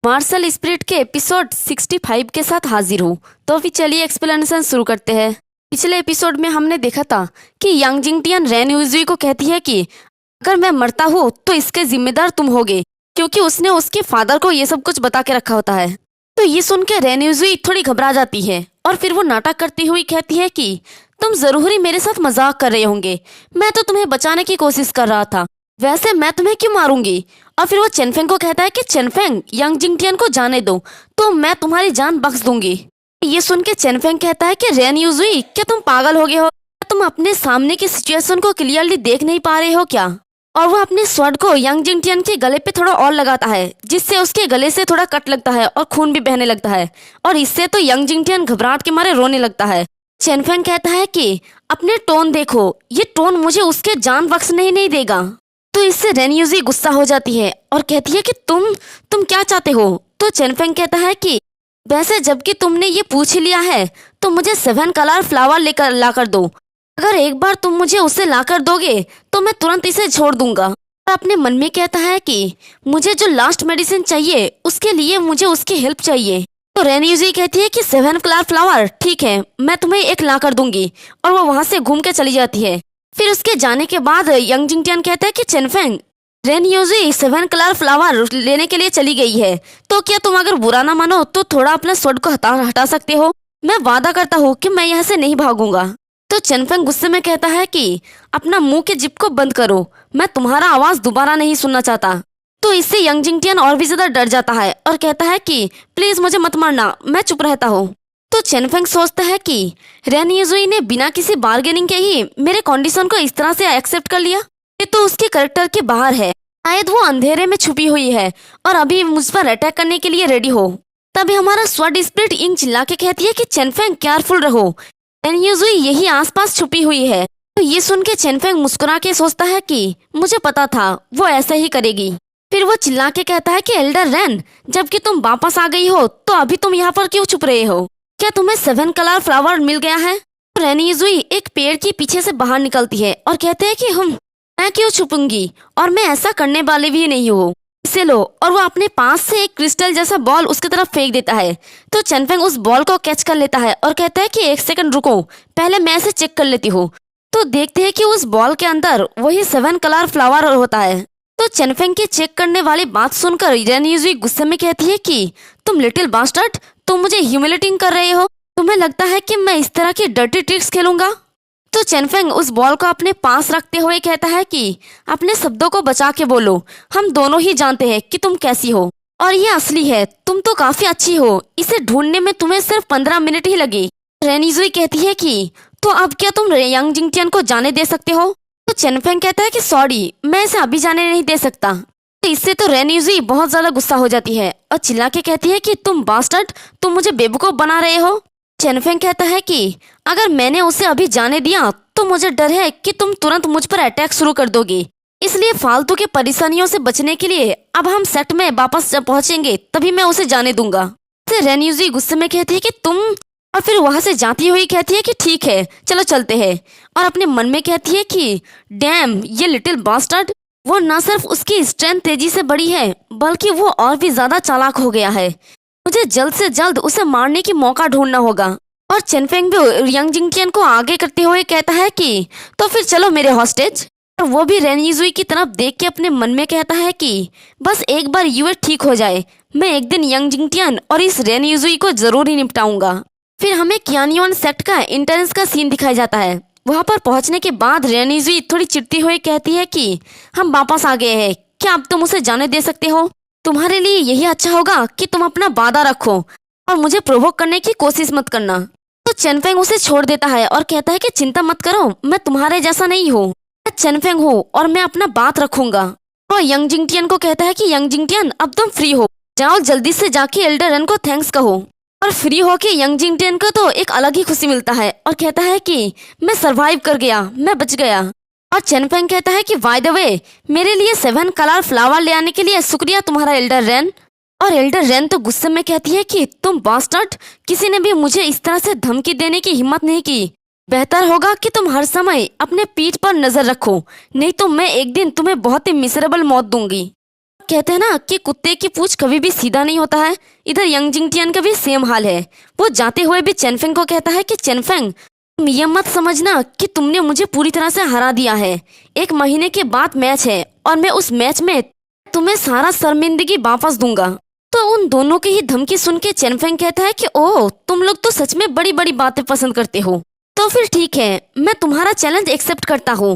Martial spirit के episode 65 के साथ हाजिर हूँ। तो अभी चलिए एक्सप्लेनेशन शुरू करते हैं। पिछले एपिसोड में हमने देखा था कि यांग जिंगटियन रेन युजुई को कहती है कि अगर मैं मरता हूँ तो इसके जिम्मेदार तुम होगे, क्योंकि उसने उसके फादर को ये सब कुछ बता के रखा होता है। तो ये सुन के रेन युजुई थोड़ी घबरा जाती है और फिर वो नाटक करती हुई कहती है कि तुम जरूर ही मेरे साथ मजाक कर रहे होंगे, मैं तो तुम्हें बचाने की कोशिश कर रहा था, वैसे मैं तुम्हें क्यों मारूंगी। और फिर वो चेनफेंग को कहता है कि चेनफेंग, यांग जिंगटियन को जाने दो तो मैं तुम्हारी जान बख्श दूंगी। ये सुन के चेनफेंग कहता है कि रेन युजुई, क्या तुम पागल हो गए हो? क्या तुम अपने सामने की सिचुएशन को क्लियरली देख नहीं पा रहे हो क्या? और वो अपने स्वॉर्ड को यांग जिंगटियन के गले पे थोड़ा और लगाता है, जिससे उसके गले से थोड़ा कट लगता है और खून भी बहने लगता है। और इससे तो यांग जिंगटियन घबराहट के मारे रोने लगता है। चेनफेंग कहता है कि अपने टोन देखो, ये टोन मुझे उसके जान बख्शने ही नहीं देगा। तो इससे रेन युजुई गुस्सा हो जाती है और कहती है कि तुम क्या चाहते हो? तो चेनफेंग कहता है कि वैसे जबकि तुमने ये पूछ लिया है तो मुझे 7 कलर फ्लावर लेकर लाकर दो। अगर एक बार तुम मुझे उसे लाकर दोगे तो मैं तुरंत इसे छोड़ दूंगा। और अपने मन में कहता है कि मुझे जो लास्ट मेडिसिन चाहिए उसके लिए मुझे उसकी हेल्प चाहिए। तो रेन युजुई कहती है कि 7 कलर फ्लावर ठीक है, मैं तुम्हें एक लाकर दूंगी। और वो वहां से घूम के चली जाती है। फिर उसके जाने के बाद यांग जिंगटियन कहता है कि चेनफेंग, रेन युजुई 7 कलर फ्लावर लेने के लिए चली गई है, तो क्या तुम अगर बुरा ना मानो तो थोड़ा अपने स्वॉर्ड को हटा सकते हो? मैं वादा करता हूँ कि मैं यहाँ से नहीं भागूंगा। तो चेनफेंग गुस्से में कहता है कि अपना मुंह के जिप को बंद करो, मैं तुम्हारा आवाज दोबारा नहीं सुनना चाहता। तो इससे यांग जिंगटियन और भी ज्यादा डर जाता है और कहता है कि प्लीज मुझे मत मारना, मैं चुप रहता हूँ। तो चेनफेंग सोचता है कि रेन युजुई ने बिना किसी बार्गेनिंग के ही मेरे कंडीशन को इस तरह से एक्सेप्ट कर लिया, ये तो उसके करेक्टर के बाहर है। शायद वो अंधेरे में छुपी हुई है और अभी मुझ पर अटैक करने के लिए रेडी हो। तभी हमारा स्वॉर्ड स्पिरिट इंग चिल्ला के कहती है कि चेनफेंग केयरफुल रहो, रेन युजुई यही आसपास छुपी हुई है। तो ये सुन के चेनफेंग मुस्कुरा के सोचता है कि मुझे पता था वो ऐसा ही करेगी। फिर वो चिल्ला के कहता है कि एल्डर रेन, जबकि तुम वापस आ गई हो तो अभी तुम यहाँ पर क्यों छुप रहे हो? क्या तुम्हें 7 कलर फ्लावर मिल गया है? तो रेन युजुई एक पेड़ के पीछे से बाहर निकलती है और कहते हैं कि मैं क्यों छुपूंगी, और मैं ऐसा करने वाले भी नहीं हूँ, इसे लो। और वो अपने पास से एक क्रिस्टल जैसा बॉल उसकी तरफ फेंक देता है। तो चेनफेंग उस बॉल को कैच कर लेता है और कहता है कि 1 सेकंड रुको, पहले मैं इसे चेक कर लेती हूँ। तो देखते हैं कि उस बॉल के अंदर वही 7 कलर फ्लावर होता है। तो चेनफेंग की चेक करने वाली बात सुनकर रेन युजुई गुस्से में कहती है कि तुम लिटिल बास्टर्ड, तुम मुझे ह्यूमिलेटिंग कर रहे हो? तुम्हें लगता है कि मैं इस तरह की डर्टी ट्रिक्स खेलूंगा? तो चेनफेंग उस बॉल को अपने पास रखते हुए कहता है कि अपने शब्दों को बचा के बोलो, हम दोनों ही जानते हैं कि तुम कैसी हो और ये असली है, तुम तो काफी अच्छी हो, इसे ढूंढने में तुम्हें सिर्फ 15 मिनट ही लगे। रेन युजुई कहती है कि तो अब क्या तुम यांग जिंगटियन को जाने दे सकते हो? तो चेनफेंग कहता है कि सॉरी, मैं इसे अभी जाने नहीं दे सकता। तो इससे तो रेन युजुई बहुत ज्यादा गुस्सा हो जाती है और चिल्ला के कहती है कि तुम बास्टर्ड, तुम मुझे बेवकूफ बना रहे हो। चेनफेंग कहता है कि अगर मैंने उसे अभी जाने दिया तो मुझे डर है कि तुम तुरंत मुझ पर अटैक शुरू कर दोगे, इसलिए फालतू के परेशानियों से बचने के लिए अब हम सेट में वापस जब पहुंचेंगे तभी मैं उसे जाने दूंगा। फिर रेन युजुई गुस्से में कहती है कि तुम, और फिर वहां से जाती हुई कहती है कि ठीक है चलो चलते हैं। और अपने मन में कहती है कि डैम, ये लिटिल बास्टर्ड, वो न सिर्फ उसकी स्ट्रेंथ तेजी से बढ़ी है बल्कि वो और भी ज्यादा चालाक हो गया है। मुझे जल्द से जल्द उसे मारने की मौका ढूंढना होगा। और चेनफेंग भी यांग जिंगटियन को आगे करते हुए कहता है कि तो फिर चलो मेरे हॉस्टेज। और वो भी रेन युजुई की तरफ देख के अपने मन में कहता है कि बस एक बार ये ठीक हो जाए, मैं एक दिन यांग जिंगटियन और इस रेन युजुई को जरूर ही निपटाऊंगा। फिर हमें क्यानियोन सेक्ट का एंट्रेंस का सीन दिखाया जाता है। वहां पर पहुंचने के बाद रेन युजुई थोड़ी चिढ़ती हुई कहती है कि हम वापस आ गए हैं, क्या अब तुम उसे जाने दे सकते हो? तुम्हारे लिए यही अच्छा होगा कि तुम अपना वादा रखो और मुझे प्रोवोक करने की कोशिश मत करना। तो चेनफेंग उसे छोड़ देता है और कहता है कि चिंता मत करो, मैं तुम्हारे जैसा नहीं हूँ, मैं चेनफेंग हूँ और मैं अपना बात रखूंगा। तो यांग जिंगटियन को कहता है कि यांग जिंगटियन, अब तुम फ्री हो, जाओ जल्दी से जाके एल्डर रेन को थैंक्स कहो। और फ्री होके यांग जिंगटियन को तो एक अलग ही खुशी मिलता है और कहता है कि मैं सरवाइव कर गया, मैं बच गया। और चेनफेंग कहता है कि बाय द वे, मेरे लिए 7 कलर फ्लावर ले आने के लिए शुक्रिया तुम्हारा एल्डर रेन। और एल्डर रेन तो गुस्से में कहती है कि तुम बास्टर्ड, किसी ने भी मुझे इस तरह से धमकी देने की हिम्मत नहीं की, बेहतर होगा कि तुम हर समय अपने पीठ पर नजर रखो, नहीं तो मैं एक दिन तुम्हें बहुत ही मिसेरेबल मौत दूंगी। कहते हैं ना कि कुत्ते की पूंछ कभी भी सीधा नहीं होता है, इधर यंग जिंगटियन का भी सेम हाल है। वो जाते हुए भी चेनफेंग को कहता है कि चेनफेंग, तुम ये मत समझना कि तुमने मुझे पूरी तरह से हरा दिया है। 1 महीने के बाद मैच है और मैं उस मैच में तुम्हें सारा शर्मिंदगी वापस दूंगा। तो उन दोनों की ही धमकी सुन के चेनफेंग कहता है कि ओह, तुम लोग तो सच में बड़ी बड़ी बातें पसंद करते हो। तो फिर ठीक है, मैं तुम्हारा चैलेंज एक्सेप्ट करता हूँ।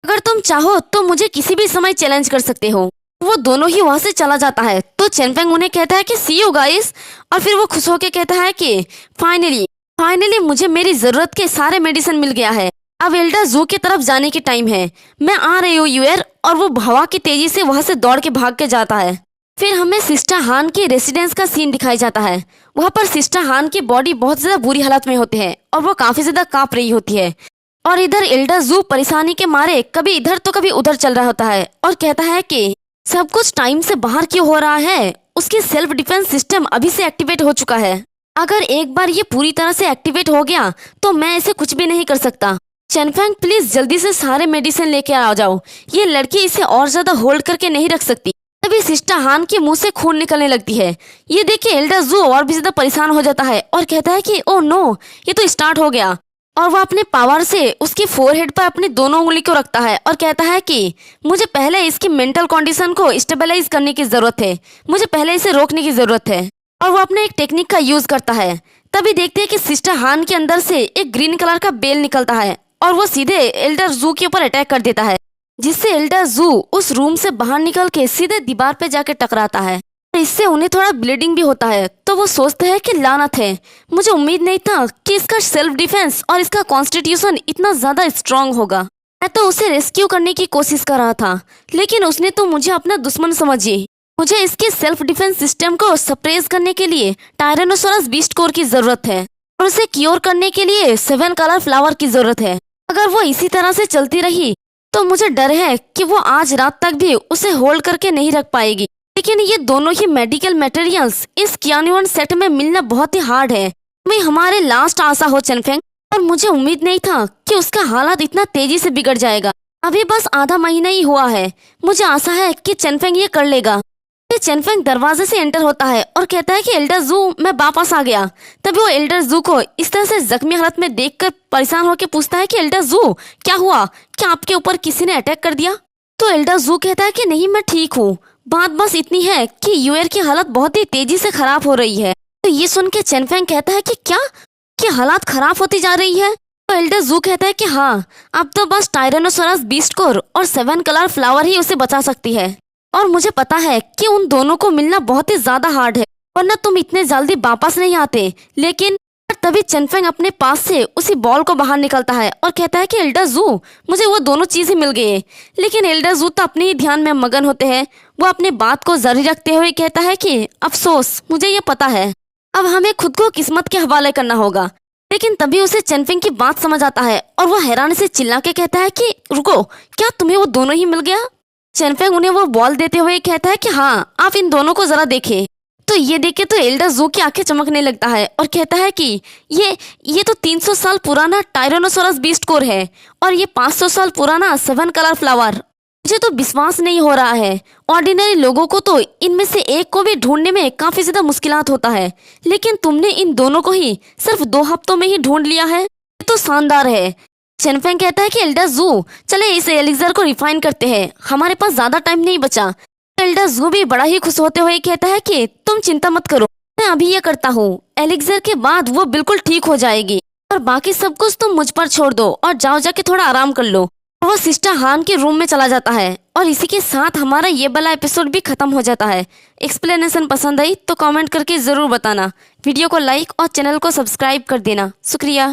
अगर तुम चाहो तो मुझे किसी भी समय चैलेंज कर सकते हो। वो दोनों ही वहां से चला जाता है। तो चेनफेंग उन्हें कहता है कि सी यू गाइस, और फिर वो खुश होकर कहता है कि फाइनली मुझे मेरी जरूरत के सारे मेडिसिन मिल गया है। अब एल्डर जू की तरफ जाने की टाइम है, मैं आ रही हूँ यूएर। और वो हवा की तेजी से वहां से दौड़ के भाग के जाता है। फिर हमें सिस्टर हान के रेसिडेंस का सीन दिखाई जाता है। वहाँ पर सिस्टर हान की बॉडी बहुत ज्यादा बुरी हालत में होती है और वो काफी ज्यादा कांप रही होती है। और इधर एल्डर जू परेशानी के मारे कभी इधर तो कभी उधर चल रहा होता है और कहता है कि सब कुछ टाइम से बाहर क्यों हो रहा है। उसकी सेल्फ डिफेंस सिस्टम अभी से एक्टिवेट हो चुका है। अगर एक बार ये पूरी तरह से एक्टिवेट हो गया तो मैं इसे कुछ भी नहीं कर सकता। चेनफेंग प्लीज जल्दी से सारे मेडिसिन लेके आ जाओ, ये लड़की इसे और ज्यादा होल्ड करके नहीं रख सकती। तभी सिस्टर हान के मुंह से खून निकलने लगती है। ये देख के एल्डर जू और भी ज्यादा परेशान हो जाता है और कहता है कि ओ नो, ये तो स्टार्ट हो गया। और वो अपने पावर से उसकी फोरहेड पर अपनी दोनों उंगली को रखता है और कहता है कि मुझे पहले इसकी मेंटल कंडीशन को स्टेबलाइज करने की जरूरत है, मुझे पहले इसे रोकने की जरूरत है। और वो अपने एक टेक्निक का यूज करता है। तभी देखते हैं कि सिस्टर हान के अंदर से एक ग्रीन कलर का बेल निकलता है और वो सीधे एल्डर जू के ऊपर अटैक कर देता है, जिससे एल्डर जू उस रूम से बाहर निकल के सीधे दीवार पे जाके टकराता है। इससे उन्हें थोड़ा ब्लीडिंग भी होता है। तो वो सोचते हैं कि लानत है, मुझे उम्मीद नहीं था कि इसका सेल्फ डिफेंस और इसका कॉन्स्टिट्यूशन इतना ज्यादा स्ट्रांग होगा। मैं तो उसे रेस्क्यू करने की कोशिश कर रहा था, लेकिन उसने तो मुझे अपना दुश्मन समझी। मुझे इसके सेल्फ डिफेंस सिस्टम को सप्रेस करने के लिए टायरेनोसोरस बीस्ट कोर की जरूरत है और उसे क्योर करने के लिए 7 कलर फ्लावर की जरूरत है। अगर वो इसी तरह से चलती रही तो मुझे डर है कि वो आज रात तक भी उसे होल्ड करके नहीं रख पाएगी। लेकिन ये दोनों ही मेडिकल मटेरियल्स इस कियानुअन सेट में मिलना बहुत ही हार्ड है। मैं हमारे लास्ट आशा हो चेनफेंग, और मुझे उम्मीद नहीं था कि उसका हालत इतना तेजी से बिगड़ जाएगा। अभी बस आधा महीना ही हुआ है, मुझे आशा है कि चेनफेंग ये कर लेगा। चेनफेंग दरवाजे से एंटर होता है और कहता है कि एल्डर जू, मैं वापस आ गया। तभी वो एल्डर जू को इस तरह से जख्मी हालत में देखकर परेशान होकर पूछता है कि एल्डर जू, क्या हुआ, क्या आपके ऊपर किसी ने अटैक कर दिया? तो एल्डर जू कहता है कि नहीं, मैं ठीक हूँ, बात बस इतनी है कि यूएर की हालत बहुत ही तेजी से खराब हो रही है। तो ये सुन के चेनफेंग कहता है कि क्या कि हालात खराब होती जा रही है? तो एल्डर जू कहता है कि हाँ, अब तो बस टायरेनोसोरस बीस्ट कोर और 7 कलर फ्लावर ही उसे बचा सकती है। और मुझे पता है कि उन दोनों को मिलना बहुत ही ज्यादा हार्ड है, वरना तुम इतने जल्दी वापस नहीं आते। लेकिन तभी चेनफेंग अपने पास से उसी बॉल को बाहर निकलता है और कहता है कि एल्डर जू, मुझे वो दोनों चीजें मिल गई है। लेकिन एल्डर जू तो अपने ही ध्यान में मगन होते हैं। वो अपने बात को जारी रखते हुए कहता है कि अफसोस, मुझे ये पता है, अब हमें खुद को किस्मत के हवाले करना होगा। लेकिन तभी उसे चेनफेंग की बात समझ आता है और वो हैरानी से चिल्ला के कहता है कि रुको, क्या तुम्हें वो दोनों ही मिल गया? चेनफेंग उन्हें वो बॉल देते हुए कहता है कि हाँ, आप इन दोनों को जरा देखें। तो ये देखे तो एल्डर जू की आंखें चमकने लगता है और कहता है कि ये तो 300 साल पुराना टायरेनोसोरस बीस्ट कोर है और ये 500 साल पुराना 7 कलर फ्लावर। मुझे तो विश्वास नहीं हो रहा है। ऑर्डिनरी लोगों को तो इनमें से एक को भी ढूंढने में काफी ज्यादा मुश्किलात होता है, लेकिन तुमने इन दोनों को ही सिर्फ 2 हफ्तों में ही ढूंढ लिया है, ये तो शानदार है। चेनफेंग कहता है कि एल्डर जू, चले इस एलिक्सर को रिफाइन करते हैं, हमारे पास ज्यादा टाइम नहीं बचा। एल्डर जू भी बड़ा ही खुश होते हुए कहता है कि तुम चिंता मत करो, मैं अभी ये करता हूँ, एलिक्सर के बाद वो बिल्कुल ठीक हो जाएगी और बाकी सब कुछ तुम मुझ पर छोड़ दो और जाओ जाके थोड़ा आराम कर लो। वो सिस्टर हान के रूम में चला जाता है और इसी के साथ हमारा ये वाला एपिसोड भी खत्म हो जाता है। एक्सप्लेनेशन पसंद आई तो कमेंट करके जरूर बताना, वीडियो को लाइक और चैनल को सब्सक्राइब कर देना। शुक्रिया।